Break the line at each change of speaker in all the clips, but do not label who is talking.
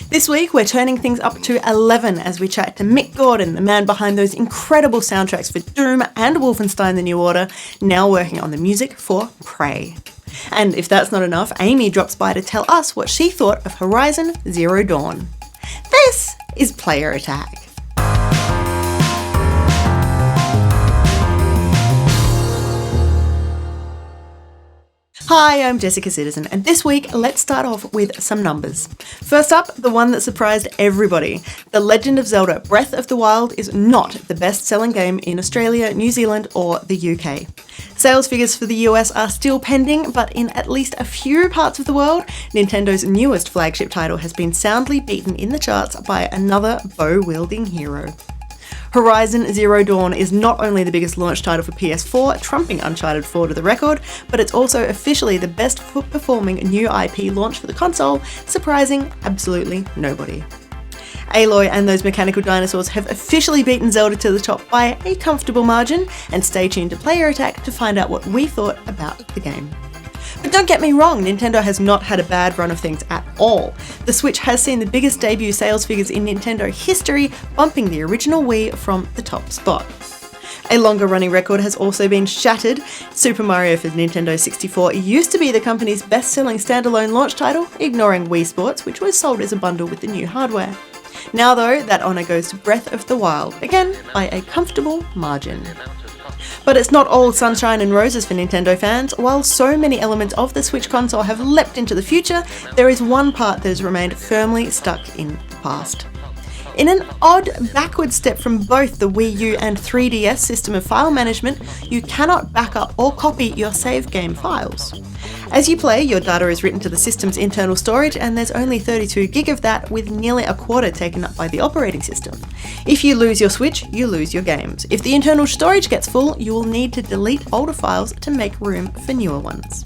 This week we're turning things up to 11 as we chat to Mick Gordon, the man behind those incredible soundtracks for Doom and Wolfenstein The New Order, now working on the music for Prey. And if that's not enough, Amy drops by to tell us what she thought of Horizon Zero Dawn. This is Player Attack. Hi, I'm Jessica Citizen, and this week let's start off with some numbers. First up, the one that surprised everybody. The Legend of Zelda Breath of the Wild is not the best-selling game in Australia, New Zealand, or the UK. Sales figures for the US are still pending, but in at least a few parts of the world, Nintendo's newest flagship title has been soundly beaten in the charts by another bow-wielding hero. Horizon Zero Dawn is not only the biggest launch title for PS4, trumping Uncharted 4 to the record, but it's also officially the best performing new IP launch for the console, surprising absolutely nobody. Aloy and those mechanical dinosaurs have officially beaten Zelda to the top by a comfortable margin, and stay tuned to Player Attack to find out what we thought about the game. But don't get me wrong, Nintendo has not had a bad run of things at all. The Switch has seen the biggest debut sales figures in Nintendo history, bumping the original Wii from the top spot. A longer running record has also been shattered. Super Mario for Nintendo 64 used to be the company's best-selling standalone launch title, ignoring Wii Sports, which was sold as a bundle with the new hardware. Now though, that honour goes to Breath of the Wild, again by a comfortable margin. But it's not all sunshine and roses for Nintendo fans. While so many elements of the Switch console have leapt into the future, there is one part that has remained firmly stuck in the past. In an odd backward step from both the Wii U and 3DS system of file management, you cannot back up or copy your save game files. As you play, your data is written to the system's internal storage, and there's only 32 gig of that, with nearly a quarter taken up by the operating system. If you lose your Switch, you lose your games. If the internal storage gets full, you will need to delete older files to make room for newer ones.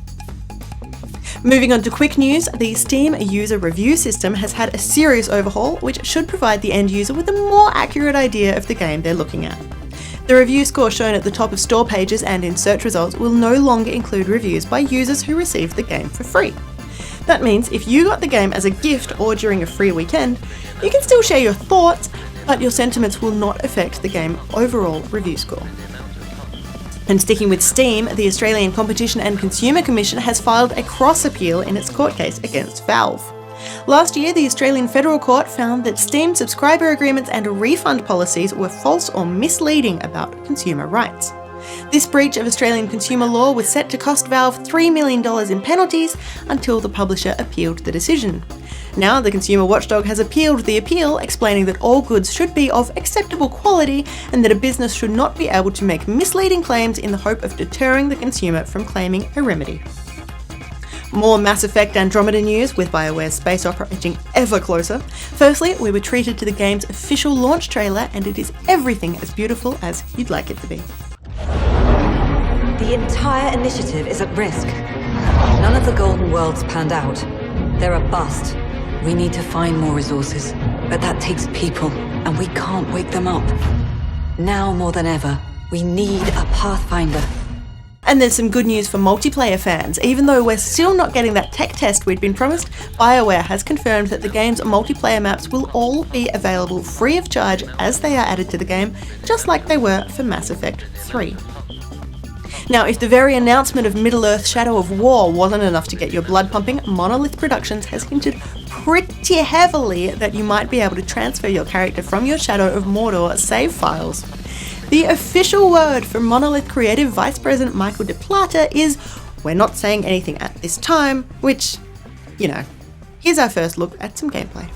Moving on to quick news, the Steam user review system has had a serious overhaul, which should provide the end user with a more accurate idea of the game they're looking at. The review score shown at the top of store pages and in search results will no longer include reviews by users who received the game for free. That means if you got the game as a gift or during a free weekend, you can still share your thoughts, but your sentiments will not affect the game's overall review score. And sticking with Steam, the Australian Competition and Consumer Commission has filed a cross-appeal in its court case against Valve. Last year, the Australian Federal Court found that Steam subscriber agreements and refund policies were false or misleading about consumer rights. This breach of Australian consumer law was set to cost Valve $3 million in penalties until the publisher appealed the decision. Now, the consumer watchdog has appealed the appeal, explaining that all goods should be of acceptable quality and that a business should not be able to make misleading claims in the hope of deterring the consumer from claiming a remedy. More Mass Effect Andromeda news, with BioWare's space opera edging ever closer. Firstly, we were treated to the game's official launch trailer, and it is everything as beautiful as you'd like it to be.
The entire initiative is at risk. None of the Golden Worlds panned out. They're a bust. We need to find more resources, but that takes people, and we can't wake them up. Now more than ever, we need a Pathfinder.
And there's some good news for multiplayer fans. Even though we're still not getting that tech test we'd been promised, BioWare has confirmed that the game's multiplayer maps will all be available free of charge as they are added to the game, just like they were for Mass Effect 3. Now, if the very announcement of Middle-earth Shadow of War wasn't enough to get your blood pumping, Monolith Productions has hinted pretty heavily that you might be able to transfer your character from your Shadow of Mordor save files. The official word from Monolith Creative Vice President Michael DePlata is, "We're not saying anything at this time," which, here's our first look at some gameplay.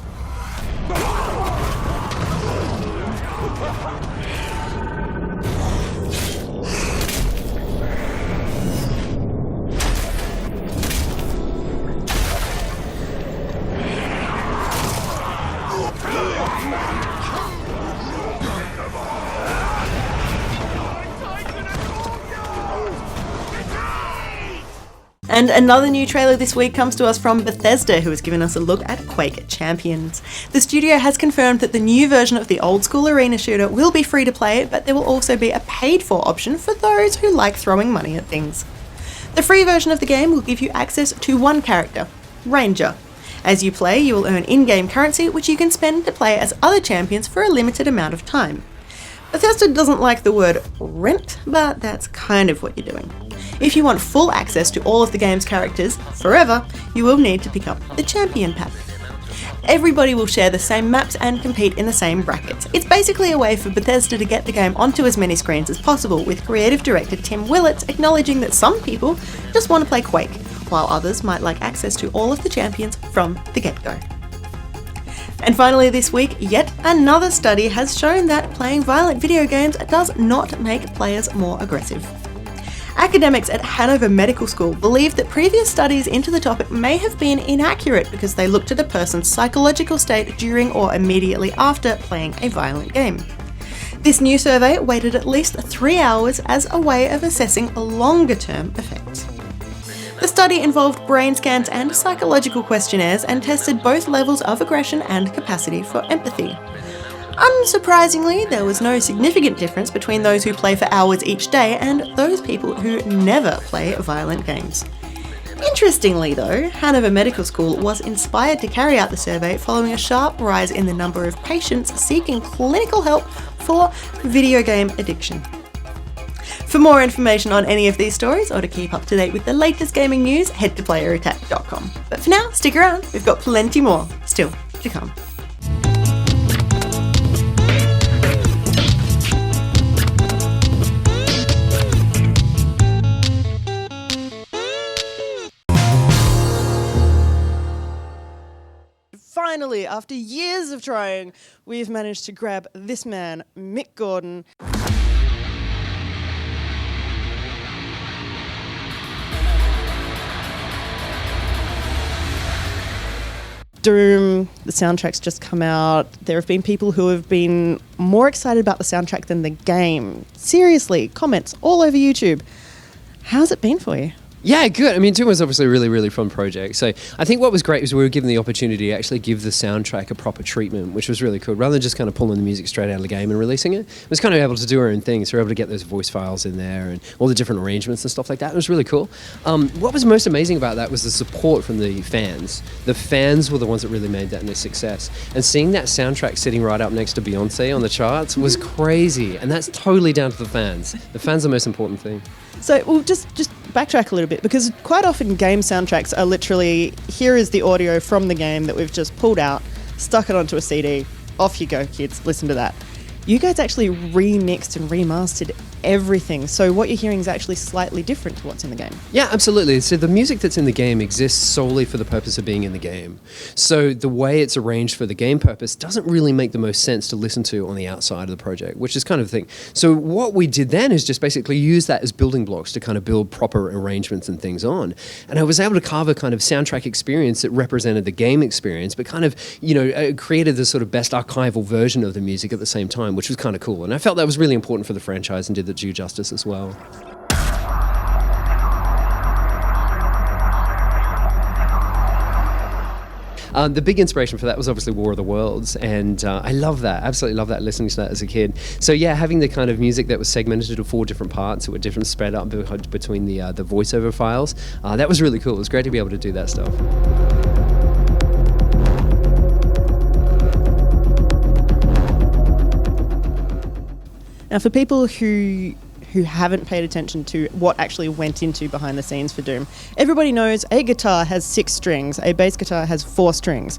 And another new trailer this week comes to us from Bethesda, who has given us a look at Quake Champions. The studio has confirmed that the new version of the old school arena shooter will be free to play, but there will also be a paid for option for those who like throwing money at things. The free version of the game will give you access to one character, Ranger. As you play, you will earn in-game currency, which you can spend to play as other champions for a limited amount of time. Bethesda doesn't like the word rent, but that's kind of what you're doing. If you want full access to all of the game's characters forever, you will need to pick up the Champion Pack. Everybody will share the same maps and compete in the same brackets. It's basically a way for Bethesda to get the game onto as many screens as possible, with creative director Tim Willits acknowledging that some people just want to play Quake, while others might like access to all of the champions from the get-go. And finally this week, yet another study has shown that playing violent video games does not make players more aggressive. Academics at Hanover Medical School believe that previous studies into the topic may have been inaccurate because they looked at a person's psychological state during or immediately after playing a violent game. This new survey waited at least 3 hours as a way of assessing longer-term effects. The study involved brain scans and psychological questionnaires and tested both levels of aggression and capacity for empathy. Unsurprisingly, there was no significant difference between those who play for hours each day and those people who never play violent games. Interestingly though, Hanover Medical School was inspired to carry out the survey following a sharp rise in the number of patients seeking clinical help for video game addiction. For more information on any of these stories, or to keep up to date with the latest gaming news, head to playerattack.com. But for now, stick around, we've got plenty more still to come. Finally, after years of trying, we've managed to grab this man, Mick Gordon. Doom, the soundtrack's just come out. There have been people who have been more excited about the soundtrack than the game. Seriously, comments all over YouTube. How's it been for you?
Yeah, good. I mean, Doom was obviously a really, really fun project. So I think what was great was we were given the opportunity to actually give the soundtrack a proper treatment, which was really cool. Rather than just kind of pulling the music straight out of the game and releasing it, it was kind of able to do our own thing. So we were able to get those voice files in there and all the different arrangements and stuff like that. It was really cool. What was most amazing about that was the support from the fans. The fans were the ones that really made that a success. And seeing that soundtrack sitting right up next to Beyonce on the charts was crazy. And that's totally down to the fans. The fans are the most important thing.
So we'll just backtrack a little bit, because quite often game soundtracks are literally, here is the audio from the game that we've just pulled out, stuck it onto a CD, off you go kids, listen to that. You guys actually remixed and remastered everything, so what you're hearing is actually slightly different to what's in the game.
Yeah, absolutely. So the music that's in the game exists solely for the purpose of being in the game. So the way it's arranged for the game purpose doesn't really make the most sense to listen to on the outside of the project, which is kind of the thing. So what we did then is just basically use that as building blocks to kind of build proper arrangements and things on. And I was able to carve a kind of soundtrack experience that represented the game experience, but kind of, created the sort of best archival version of the music at the same time, which was kind of cool. And I felt that was really important for the franchise and did the due justice as well. The big inspiration for that was obviously War of the Worlds, and I love that, absolutely love that, listening to that as a kid. So yeah, having the kind of music that was segmented into 4 different parts that were different, spread up between the voiceover files, that was really cool. It was great to be able to do that stuff.
Now, for people who haven't paid attention to what actually went into behind the scenes for Doom, everybody knows a guitar has 6 strings, a bass guitar has 4 strings.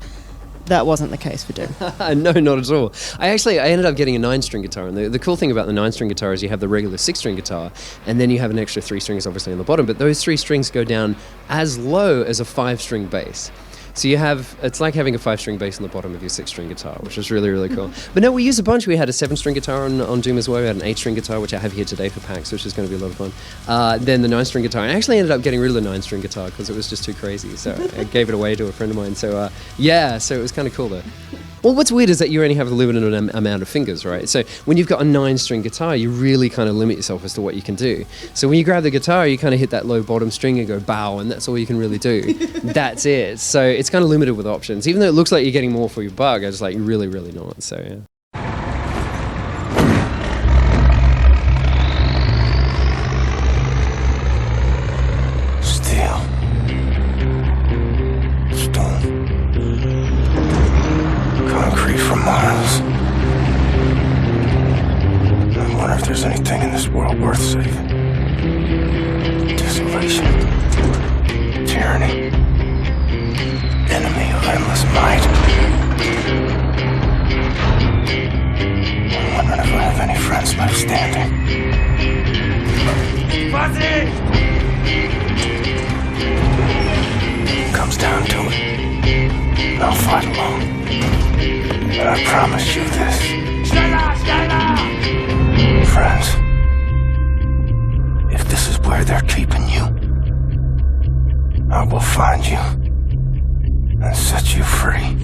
That wasn't the case for Doom.
No, not at all. I ended up getting a 9-string guitar, and the cool thing about the 9-string guitar is you have the regular 6-string guitar, and then you have an extra 3 strings obviously on the bottom, but those 3 strings go down as low as a 5-string bass. So it's like having a 5-string bass on the bottom of your 6-string guitar, which was really, really cool. But no, we used a bunch. We had a 7-string guitar on Doom as well. We had an 8-string guitar, which I have here today for PAX, which is going to be a lot of fun. Then the 9-string guitar. I actually ended up getting rid of the 9-string guitar because it was just too crazy. So I gave it away to a friend of mine. So so it was kind of cool though. Well, what's weird is that you only have a limited amount of fingers, right? So when you've got a 9-string guitar, you really kind of limit yourself as to what you can do. So when you grab the guitar, you kind of hit that low bottom string and go bow, and that's all you can really do. That's it. So it's kind of limited with options. Even though it looks like you're getting more for your buck, it's like really, really not. So yeah.
friends. I wonder if there's anything in this world worth saving. Desolation. Tyranny. Enemy of endless might. I'm wondering if I have any friends left standing. Fuzzy! Comes down to it, I'll fight alone. But I promise you this. Friends, if this is where they're keeping you, I will find you and set you free.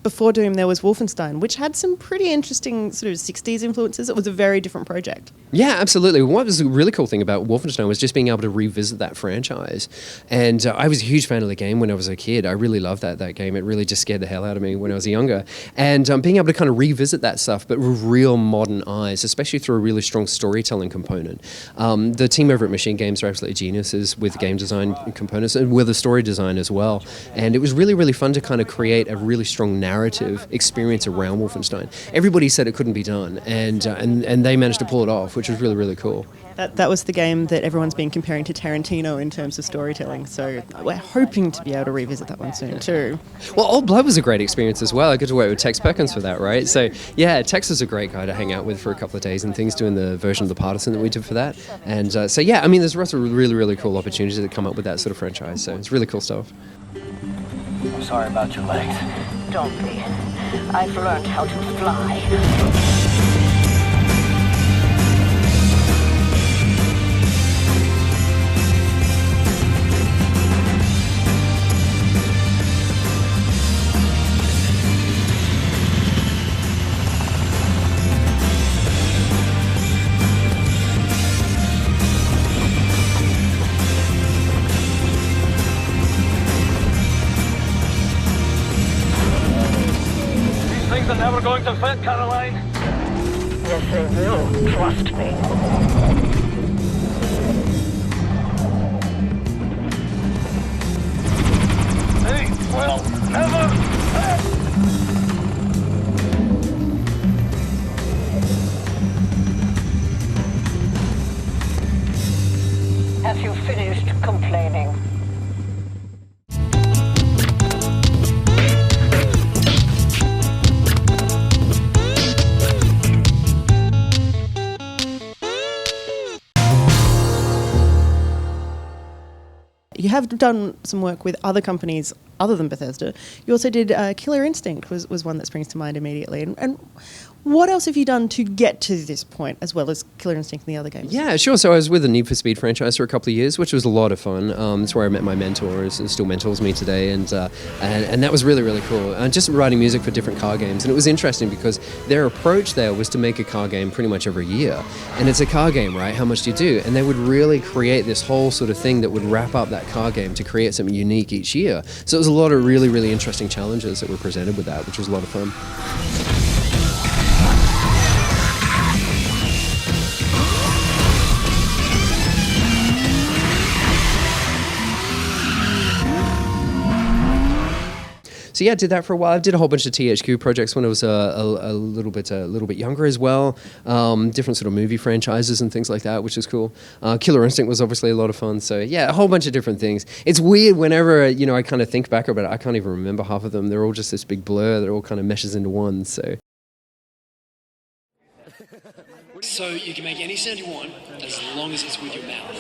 Before Doom, there was Wolfenstein, which had some pretty interesting sort of 60s influences. It was a very different project.
Yeah, absolutely. What was a really cool thing about Wolfenstein was just being able to revisit that franchise. And I was a huge fan of the game when I was a kid. I really loved that game. It really just scared the hell out of me when I was younger. And being able to kind of revisit that stuff, but with real modern eyes, especially through a really strong storytelling component. The team over at Machine Games are absolutely geniuses with game design components and with the story design as well. And it was really, really fun to kind of create a really strong narrative experience around Wolfenstein. Everybody said it couldn't be done, and they managed to pull it off, which was really, really cool.
That was the game that everyone's been comparing to Tarantino in terms of storytelling, so we're hoping to be able to revisit that one soon too.
Well, Old Blood was a great experience as well. I got to work with Tex Perkins for that, right? So yeah, Tex was a great guy to hang out with for a couple of days and things, doing the version of The Partisan that we did for that. And so yeah, I mean, there's lots of really, really cool opportunities that come up with that sort of franchise, so it's really cool stuff.
I'm sorry about your legs.
Don't be. I've learned how to fly.
Things are never going to fit, Caroline.
Yes, they will. Trust me.
They will never fit.
Have you finished complaining?
You have done some work with other companies other than Bethesda. You also did Killer Instinct was one that springs to mind immediately. And what else have you done to get to this point, as well as Killer Instinct and the other games?
Yeah, sure. So I was with the Need for Speed franchise for a couple of years, which was a lot of fun. That's where I met my mentors and still mentors me today. And that was really, really cool. Just writing music for different car games. And it was interesting because their approach there was to make a car game pretty much every year. And it's a car game, right? How much do you do? And they would really create this whole sort of thing that would wrap up that car game to create something unique each year. So it was a lot of really, really interesting challenges that were presented with that, which was a lot of fun. So yeah, I did that for a while. I did a whole bunch of THQ projects when I was a little bit younger as well. Different sort of movie franchises and things like that, which is cool. Killer Instinct was obviously a lot of fun. So yeah, a whole bunch of different things. It's weird whenever I kind of think back about it. I can't even remember half of them. They're all just this big blur. They're all kind of meshes into one. So
you can make any sound you want as long as it's with your mouth.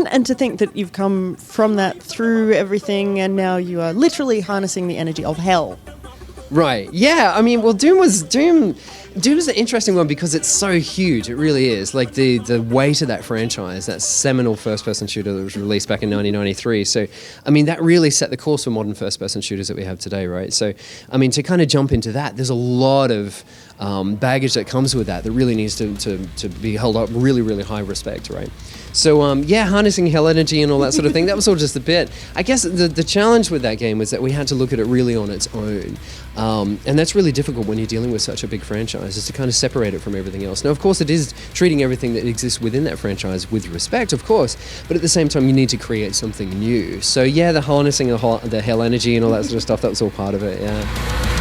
And to think that you've come from that through everything, and now you are literally harnessing the energy of hell.
Right. Yeah. I mean, well, Doom's an interesting one because it's so huge. It really is. Like the weight of that franchise, that seminal first-person shooter that was released back in 1993. So, I mean, that really set the course for modern first-person shooters that we have today, right? So, I mean, to kind of jump into that, there's a lot of baggage that comes with that really needs to be held up really, really high respect, right? So, harnessing hell energy and all that sort of thing, that was all just a bit. I guess the challenge with that game was that we had to look at it really on its own. And that's really difficult when you're dealing with such a big franchise, is to kind of separate it from everything else. Now, of course, it is treating everything that exists within that franchise with respect, of course, but at the same time, you need to create something new. So, yeah, the harnessing the hell energy and all that sort of stuff, that was all part of it, yeah.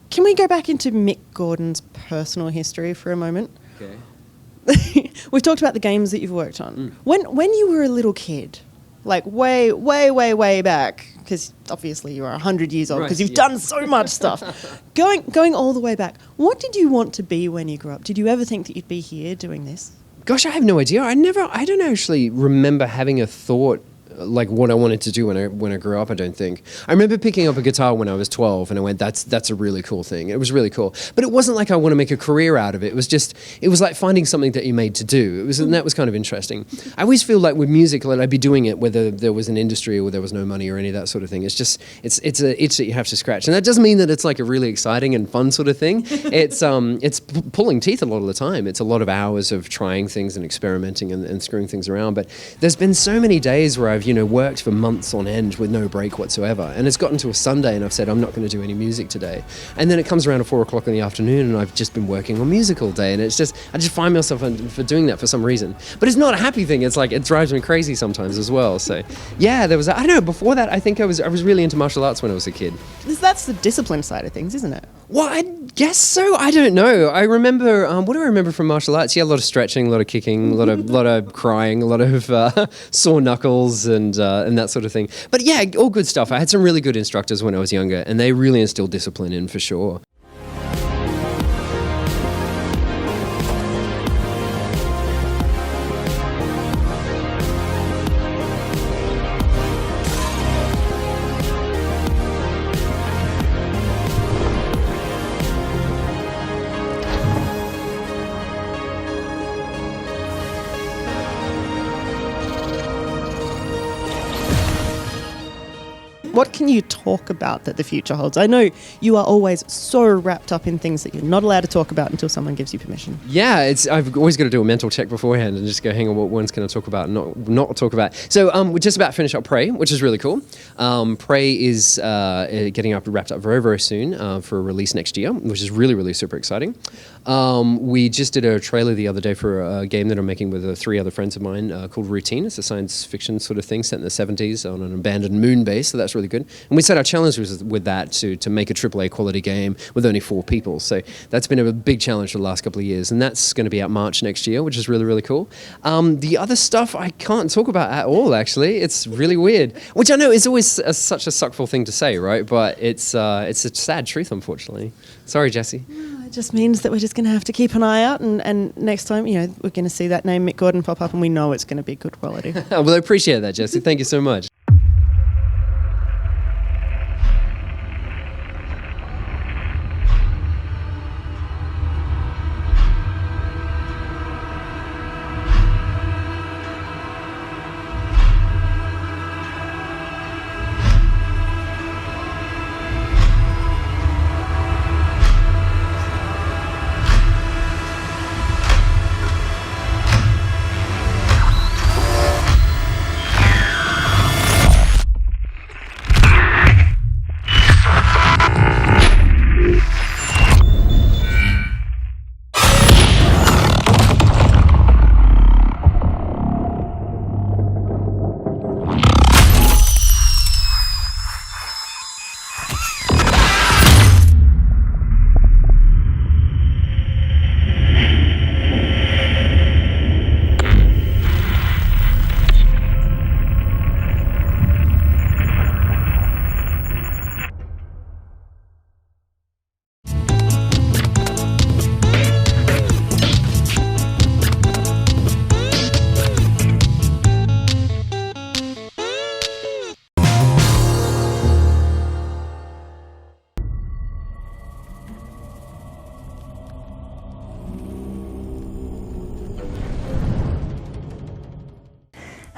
Can we go back into Mick Gordon's personal history for a moment?
Okay.
We've talked about the games that you've worked on. When you were a little kid, like way back, because obviously you are 100 years old because you've done so much stuff. Going all the way back, what did you want to be when you grew up? Did you ever think that you'd be here doing this?
Gosh, I have no idea. I don't actually remember having a thought like what I wanted to do when I grew up. I don't think. I remember picking up a guitar when I was 12, and I went, "That's a really cool thing." It was really cool, but it wasn't like I want to make a career out of it. It was like finding something that you made to do. And that was kind of interesting. I always feel like with music, like I'd be doing it whether there was an industry or there was no money or any of that sort of thing. It's just it's an itch that you have to scratch, and that doesn't mean that it's like a really exciting and fun sort of thing. It's pulling teeth a lot of the time. It's a lot of hours of trying things and experimenting and screwing things around. But there's been so many days where I've worked for months on end with no break whatsoever, and it's gotten to a Sunday and I've said I'm not going to do any music today, and then it comes around at 4 o'clock in the afternoon and I've just been working on music all day, and I just find myself for doing that for some reason. But it's not a happy thing. It's like it drives me crazy sometimes as well. So yeah, there was I don't know, before that I think I was really into martial arts when I was a kid.
That's the discipline side of things, isn't it?
Well, I guess so. I don't know. I remember what do I remember from martial arts? Yeah, a lot of stretching, a lot of kicking, a lot of crying, a lot of sore knuckles and that sort of thing. But yeah, all good stuff. I had some really good instructors when I was younger, and they really instilled discipline in for sure.
What can you talk about that the future holds? I know you are always so wrapped up in things that you're not allowed to talk about until someone gives you permission.
Yeah, I've always got to do a mental check beforehand and just go, hang on, what ones can I talk about and not talk about? So we're just about to finish up Prey, which is really cool. Prey is getting wrapped up very, very soon for a release next year, which is really, really super exciting. We just did a trailer the other day for a game that I'm making with 3 other friends of mine called Routine. It's a science fiction sort of thing set in the 70s on an abandoned moon base, so that's really good. And we set our challenge with that to make a AAA quality game with only 4 people. So that's been a big challenge for the last couple of years, and that's going to be out March next year, which is really, really cool. The other stuff I can't talk about at all, actually. It's really weird, which I know is always such a suckful thing to say, right? But it's a sad truth, unfortunately. Sorry, Jessie.
It just means that we're just going to have to keep an eye out, and next time, we're going to see that name Mick Gordon pop up, and we know it's going to be good quality.
Well, I appreciate that, Jessie. Thank you so much.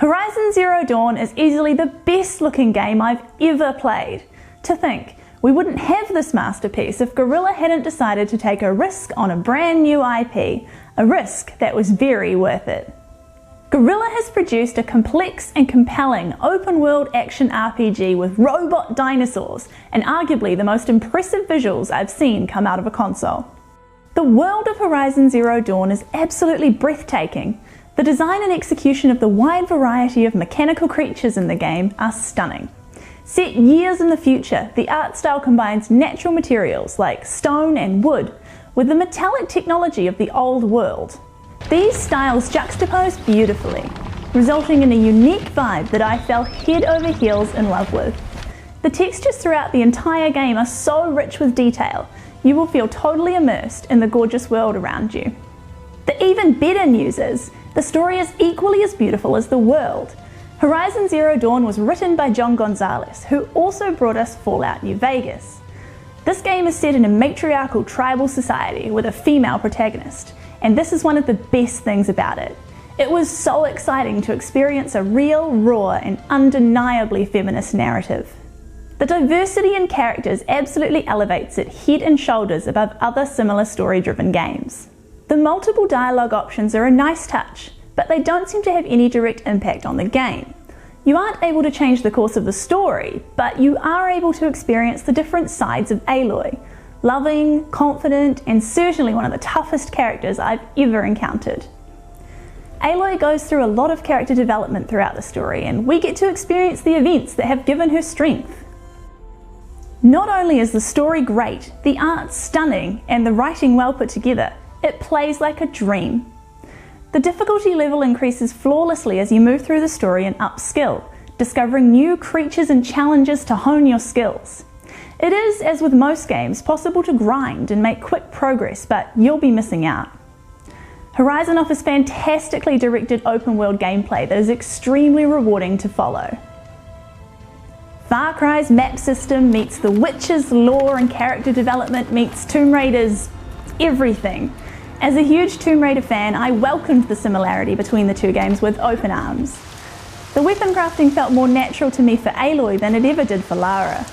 Horizon Zero Dawn is easily the best looking game I've ever played. To think, we wouldn't have this masterpiece if Guerrilla hadn't decided to take a risk on a brand new IP, a risk that was very worth it. Guerrilla has produced a complex and compelling open-world action RPG with robot dinosaurs and arguably the most impressive visuals I've seen come out of a console. The world of Horizon Zero Dawn is absolutely breathtaking. The design and execution of the wide variety of mechanical creatures in the game are stunning. Set years in the future, the art style combines natural materials like stone and wood with the metallic technology of the old world. These styles juxtapose beautifully, resulting in a unique vibe that I fell head over heels in love with. The textures throughout the entire game are so rich with detail, you will feel totally immersed in the gorgeous world around you. The even better news is, the story is equally as beautiful as the world. Horizon Zero Dawn was written by John Gonzalez, who also brought us Fallout New Vegas. This game is set in a matriarchal tribal society with a female protagonist, and this is one of the best things about it. It was so exciting to experience a real, raw, and undeniably feminist narrative. The diversity in characters absolutely elevates it head and shoulders above other similar story-driven games. The multiple dialogue options are a nice touch, but they don't seem to have any direct impact on the game. You aren't able to change the course of the story, but you are able to experience the different sides of Aloy. Loving, confident, and certainly one of the toughest characters I've ever encountered. Aloy goes through a lot of character development throughout the story, and we get to experience the events that have given her strength. Not only is the story great, the art stunning, and the writing well put together, it plays like a dream. The difficulty level increases flawlessly as you move through the story and upskill, discovering new creatures and challenges to hone your skills. It is, as with most games, possible to grind and make quick progress, but you'll be missing out. Horizon offers fantastically directed open-world gameplay that is extremely rewarding to follow. Far Cry's map system meets The Witcher's lore and character development meets Tomb Raider's everything. As a huge Tomb Raider fan, I welcomed the similarity between the two games with open arms. The weapon crafting felt more natural to me for Aloy than it ever did for Lara.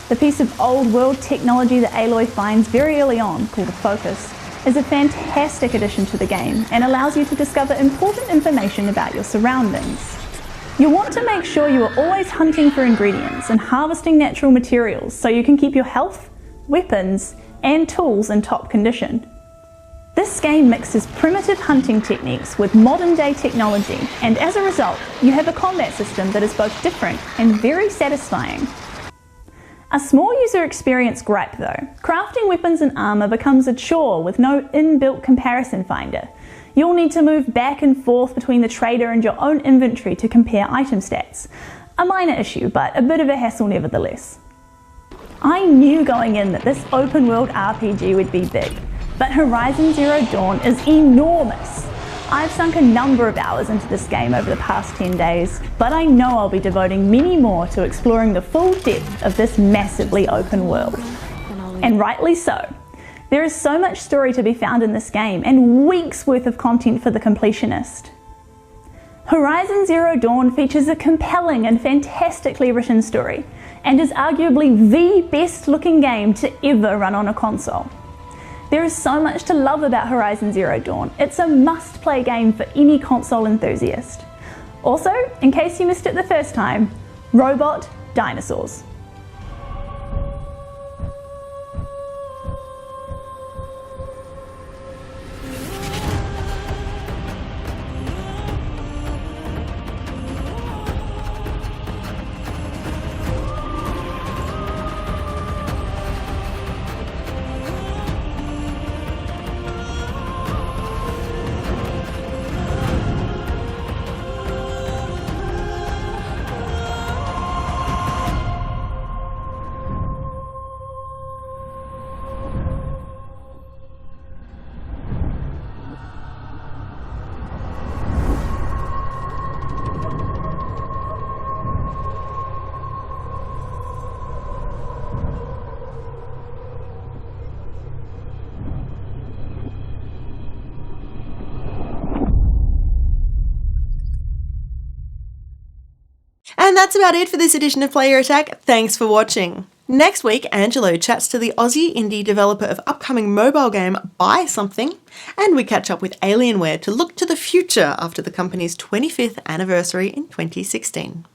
The piece of old world technology that Aloy finds very early on, called a focus, is a fantastic addition to the game and allows you to discover important information about your surroundings. You'll want to make sure you are always hunting for ingredients and harvesting natural materials so you can keep your health, weapons, and tools in top condition. This game mixes primitive hunting techniques with modern day technology, and as a result, you have a combat system that is both different and very satisfying. A small user experience gripe though, crafting weapons and armor becomes a chore with no inbuilt comparison finder. You'll need to move back and forth between the trader and your own inventory to compare item stats. A minor issue, but a bit of a hassle nevertheless. I knew going in that this open world RPG would be big, but Horizon Zero Dawn is enormous. I've sunk a number of hours into this game over the past 10 days, but I know I'll be devoting many more to exploring the full depth of this massively open world. And rightly so. There is so much story to be found in this game, and weeks worth of content for the completionist. Horizon Zero Dawn features a compelling and fantastically written story, and is arguably the best looking game to ever run on a console. There is so much to love about Horizon Zero Dawn. It's a must-play game for any console enthusiast. Also, in case you missed it the first time, robot dinosaurs.
And that's about it for this edition of Player Attack. Thanks for watching. Next week, Angelo chats to the Aussie indie developer of upcoming mobile game Buy Something, and we catch up with Alienware to look to the future after the company's 25th anniversary in 2016.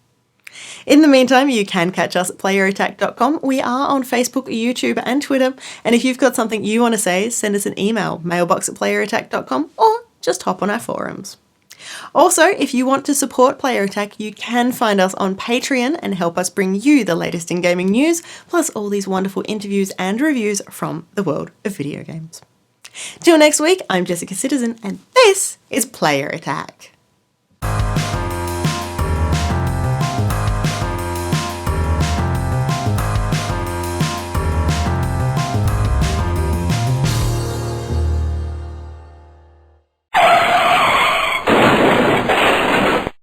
In the meantime, you can catch us at playerattack.com. We are on Facebook, YouTube and Twitter, and if you've got something you want to say, send us an email, mailbox@playerattack.com, or just hop on our forums. Also, if you want to support Player Attack, you can find us on Patreon and help us bring you the latest in gaming news, plus all these wonderful interviews and reviews from the world of video games. Till next week, I'm Jessica Citizen, and this is Player Attack.